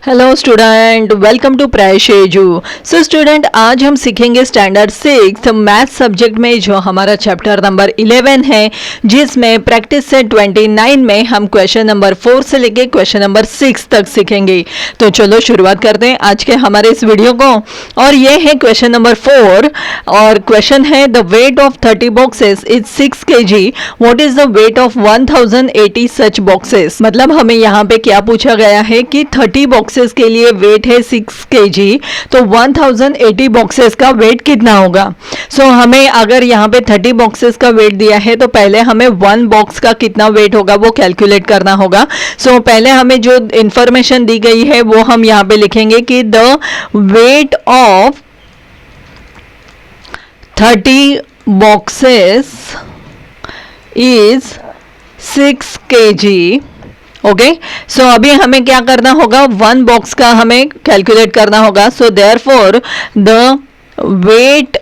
Hello student, welcome to प्रायशेजू। So student, आज हम सीखेंगे स्टैंडर्ड 6 मैथ सब्जेक्ट में जो हमारा चैप्टर नंबर 11 है, जिसमें प्रैक्टिस सेट 29 में हम क्वेश्चन नंबर 4 से लेके क्वेश्चन नंबर 6 तक सीखेंगे। तो चलो शुरुआत करते हैं आज के हमारे इस वीडियो को। और ये है क्वेश्चन नंबर 4 और क्वेश्चन है the weight of 30 boxes is 6 kg। What is the weight of 1080 such boxes. मतलब हमें यहाँ पे क्या पूछा गया है कि 30 बॉक्सेस के लिए वेट है 6 kg, तो 1080 बॉक्सेस का वेट कितना होगा। सो हमें अगर यहाँ पे 30 बॉक्सेस का वेट दिया है तो पहले हमें 1 बॉक्स का कितना वेट होगा वो कैलकुलेट करना होगा। सो पहले हमें जो इंफॉर्मेशन दी गई है वो हम यहाँ पे लिखेंगे कि the weight of 30 boxes is 6 kg। Okay, so अभी हमें क्या करना होगा, 1 बॉक्स का हमें कैलकुलेट करना होगा। So therefore the weight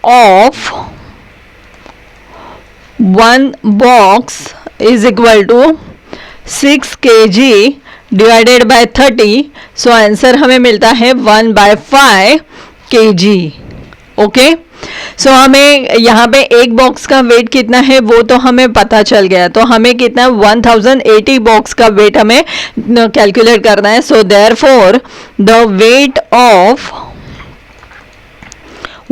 of 1 box is equal to 6 kg divided by 30। So answer हमें मिलता है 1/5 kg। ओके, सो हमें यहाँ पे एक बॉक्स का वेट कितना है वो तो हमें पता चल गया। तो हमें कितना 1080 बॉक्स का वेट हमें कैलकुलेट करना है। So therefore the weight of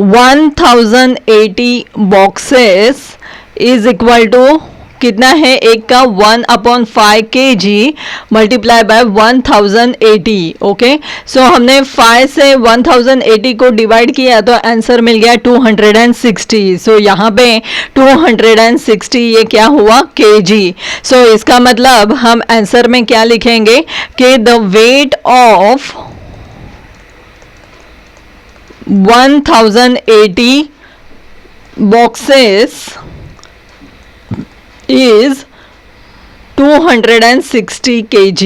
1080 boxes is equal to कितना है, एक का 1/5 kg multiply by 1080। Okay, so हमने 5 से 1080 को डिवाइड किया तो आंसर मिल गया 260। सो यहाँ पे 260 ये क्या हुआ, kg। सो इसका मतलब हम आंसर में क्या लिखेंगे कि the weight of 1080 boxes is 260 kg।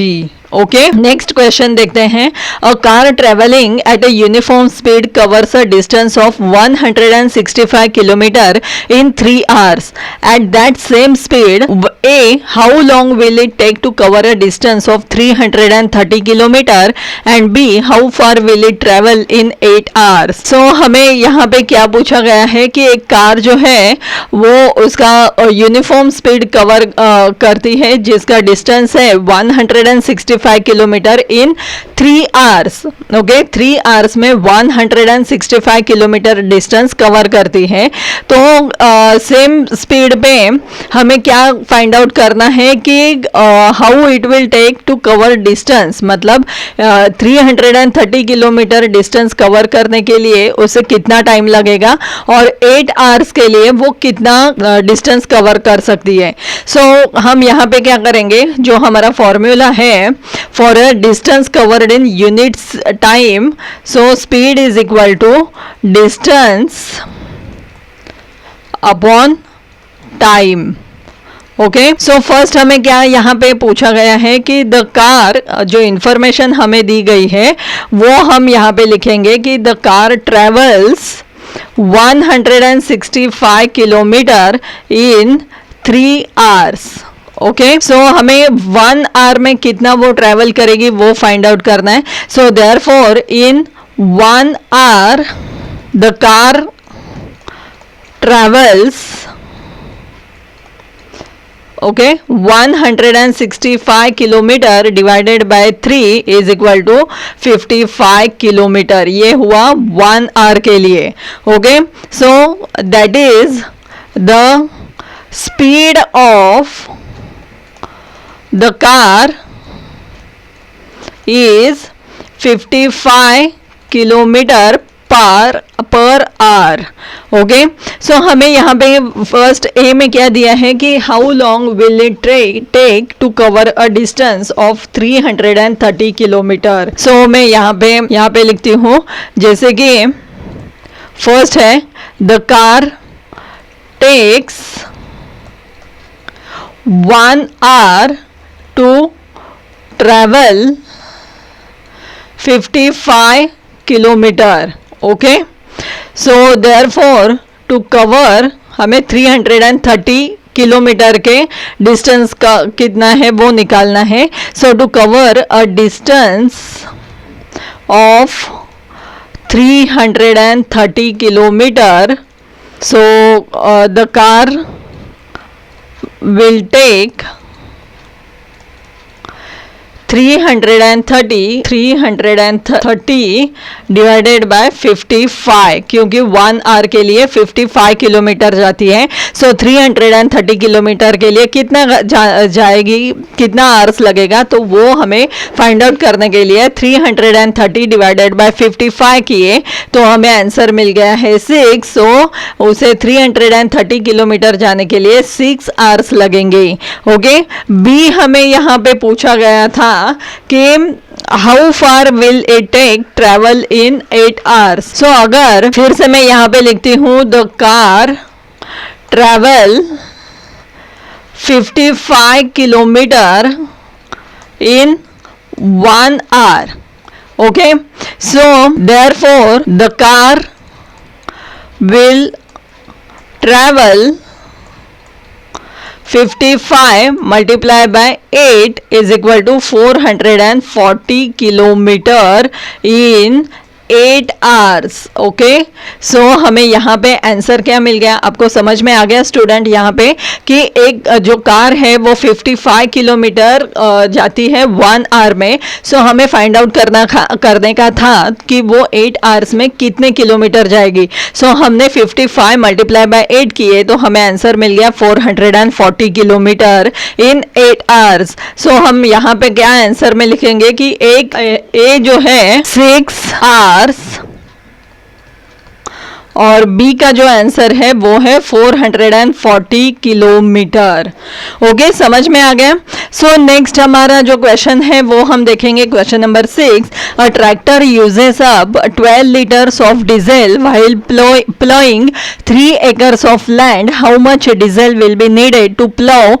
Okay, next question देखते हैं। A car travelling at a uniform speed covers a distance of 165 kilometre in 3 hours। At that same speed A how long will it take to cover a distance of 330 kilometre and B how far will it travel in 8 hours। So हमें यहाँ पे क्या पूछा गया है कि एक car जो है वो उसका यूनिफॉर्म स्पीड कवर करती है जिसका डिस्टेंस है 165 kilometre in 3 hours। Okay, 3 hours में 165 किलोमीटर डिस्टेंस कवर करती है। तो सेम स्पीड पे हमें क्या फाइंड आउट करना है कि how it will take to cover distance. मतलब 330 किलोमीटर डिस्टेंस कवर करने के लिए उसे कितना टाइम लगेगा और 8 hours के लिए वो कितना डिस्टेंस कवर कर सकती है। सो हम यहाँ पे क्या करेंगे, जो हमारा फॉर्मूला है for a distance covered in units time, so speed is equal to distance upon time। Okay, so first हमें क्या यहाँ पे पूछा गया है कि द कार, जो इंफॉर्मेशन हमें दी गई है वो हम यहाँ पे लिखेंगे कि the car travels 165 kilometre in 3 hours। Okay, so हमें 1 hour में कितना वो ट्रेवल करेगी वो फाइंड आउट करना है। So therefore in 1 hour the car travels 165 kilometre divided by 3 is equal to 55 kilometre. ये हुआ 1 hour के लिए। Okay, so that is the speed of the car is 55 kilometre per hour. Okay, so हमें यहाँ पे first A में क्या दिया है कि how long will it take to cover a distance of 330 किलोमीटर। सो मैं यहाँ पे लिखती हूँ, जैसे कि फर्स्ट है the car takes 1 hour to travel 55 kilometre. Okay, so therefore to cover हमें 330 किलोमीटर के डिस्टेंस का कितना है वो निकालना है। So to cover a distance of 330 kilometer. So the car will take 330 divided by 55, क्योंकि 1 आवर के लिए 55 किलोमीटर जाती है. सो 330 किलोमीटर के लिए कितना जाएगी, कितना आवर्स लगेगा, तो वो हमें फाइंड आउट करने के लिए 330 डिवाइडेड बाय 55 किए तो हमें आंसर मिल गया है 6. सो उसे 330 किलोमीटर जाने के लिए 6 आवर्स लगेंगे. ओके. बी हमें यहाँ पे पूछा गया था कि how far will it take travel in 8 hours. So अगर फिर से मैं यहाँ पे लिखती हूँ the car travel 55 kilometre in 1 hour. Okay. So therefore the car will travel 55 multiplied by 8 is equal to 440 kilometer in 8 hours. Okay. So हमें यहाँ पे आंसर क्या मिल गया, आपको समझ में आ गया स्टूडेंट यहाँ पे कि एक जो कार है वो 55 किलोमीटर जाती है 1 आवर में. सो हमें फाइंड आउट करने का था कि वो 8 आवर्स में कितने किलोमीटर जाएगी. सो हमने 55 मल्टीप्लाई बाय 8 किए तो हमें आंसर मिल गया 440 किलोमीटर इन 8 आवर्स. सो हम यहाँ पे क्या आंसर में लिखेंगे कि एक ए जो है 6 आवर्स और बी का जो आंसर है वो है 440 किलोमीटर. ओके. समझ में आ गया. सो नेक्स्ट हमारा जो क्वेश्चन है वो हम देखेंगे. Question number 6. A tractor uses up 12 litres of diesel while ploughing 3 acres of land. How much diesel will be needed to plough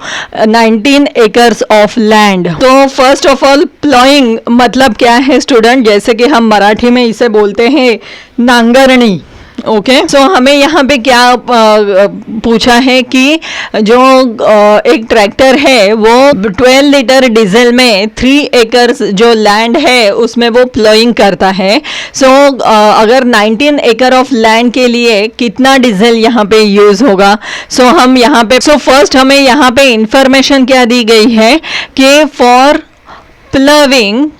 19 acres of land. तो फर्स्ट ऑफ ऑल प्लोइंग मतलब क्या है स्टूडेंट, जैसे कि हम मराठी में इसे बोलते हैं नांगरणी. ओके. सो हमें यहाँ पे क्या पूछा है कि जो एक ट्रैक्टर है वो 12 लीटर डीजल में 3 एकर्स जो लैंड है उसमें वो प्लोइंग करता है. सो अगर 19 एकड़ ऑफ लैंड के लिए कितना डीजल यहाँ पे यूज होगा. सो हम यहाँ पे फर्स्ट हमें यहाँ पे इंफॉर्मेशन क्या दी गई है कि for ploughing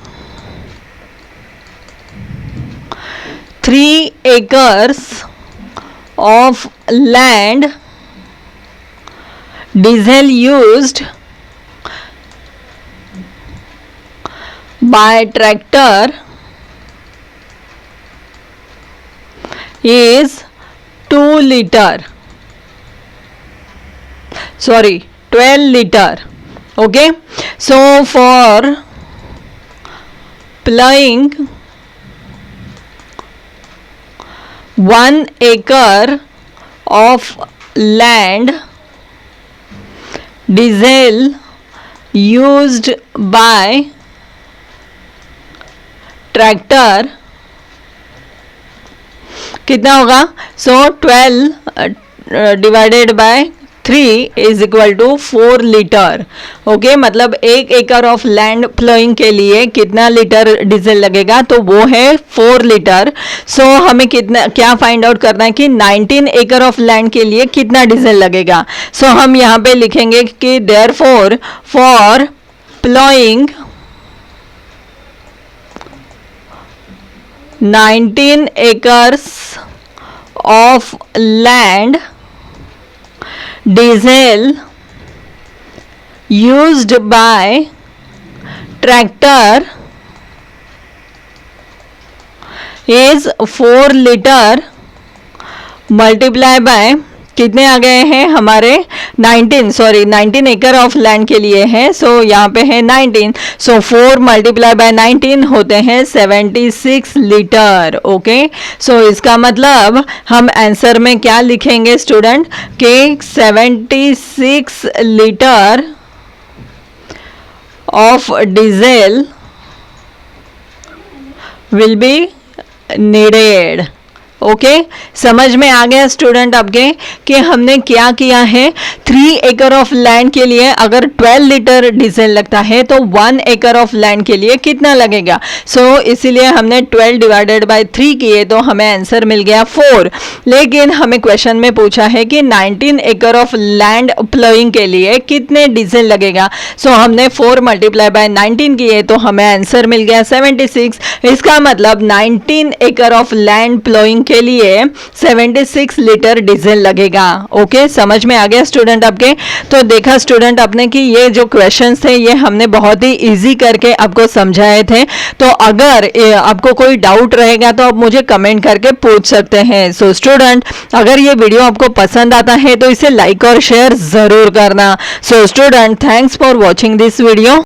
3 acres of land, diesel used by tractor is 2 liter. Sorry, 12 liter. Okay. So for plowing 1 acre of land, diesel used by tractor कितना होगा. So 12 divided by 3 is equal to 4 litre. Okay. मतलब 1 एकड़ of land ploughing के लिए कितना litre diesel लगेगा, तो वो है 4 लीटर. सो हमें क्या फाइंड आउट करना है कि 19 एकड़ ऑफ लैंड के लिए कितना डीजल लगेगा. सो हम यहाँ पे लिखेंगे कि therefore for ploughing 19 acres of land, diesel used by tractor is 4 liter multiply by कितने आ गए हैं हमारे 19 एकड़ ऑफ लैंड के लिए है. सो यहाँ पे है 19. सो 4 मल्टीप्लाई बाय 19 होते हैं 76 लीटर. ओके. सो इसका मतलब हम आंसर में क्या लिखेंगे स्टूडेंट कि 76 litre of diesel will B needed. Okay समझ में आ गया स्टूडेंट आपके कि हमने क्या किया है। 3 एकड़ ऑफ लैंड के लिए अगर 12 लीटर डीजल लगता है तो 1 एकड़ ऑफ लैंड के लिए कितना लगेगा। इसीलिए हमने 12 डिवाइडेड बाय 3 किए तो हमें आंसर मिल गया 4। लेकिन हमें क्वेश्चन में पूछा है कि 19 एकड़ ऑफ लैंड प्लोइंग के लिए कितने डीजल लगेगा। हमने 4 मल्टीप्लाई बाय 19 किए तो हमें आंसर मिल गया 76। इसका मतलब 19 एकड़ ऑफ लैंड प्लोइंग के लिए 76 लीटर डीजल लगेगा। ओके समझ में आ गया स्टूडेंट आपके। तो देखा स्टूडेंट आपने कि ये जो क्वेश्चंस थे ये हमने बहुत ही इजी करके आपको समझाए थे। तो अगर आपको कोई डाउट रहेगा तो आप मुझे कमेंट करके पूछ सकते हैं। स्टूडेंट अगर ये वीडियो आपको पसंद आता है तो इसे लाइक और शेयर जरूर करना। Student thanks for watching this video.